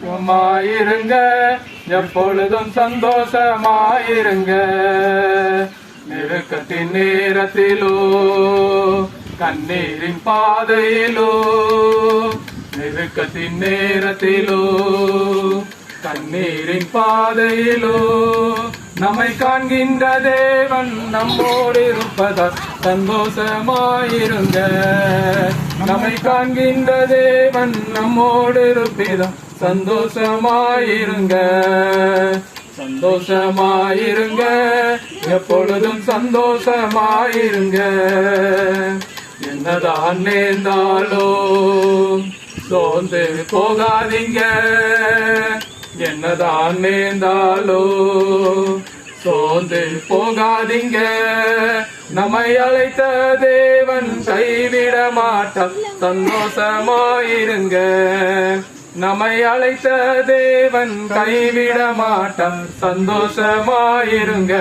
சும்மாயிருங்க, எப்பொழுதும் சந்தோஷமாயிருங்க. நெருக்கத்தின் நேரத்திலோ கண்ணீரின் பாதையிலோ, நெருக்கத்தின் நேரத்திலோ கண்ணீரின் பாதையிலோ, நம்மை காண்கின்ற தேவன் நம்மோடு இருப்பதால் சந்தோஷமாயிருங்க. நம்மை காண்கின்ற தேவன் நம்மோடு இருப்பதால் சந்தோஷமாயிருங்க. சந்தோஷமாயிருங்க, எப்பொழுதும் சந்தோஷமாயிருங்க. என்னதான் நேர்ந்தாலோ சோர்ந்து போகாதீங்க. என்னதான் நேர்ந்தாலோ சோர்ந்து போகாதீங்க. நம்மை அழைத்த தேவன் கைவிட மாட்டார், சந்தோஷமாயிருங்க. நம்மை அழைத்த தேவன் கைவிட மாட்டார், சந்தோஷமாயிருங்க.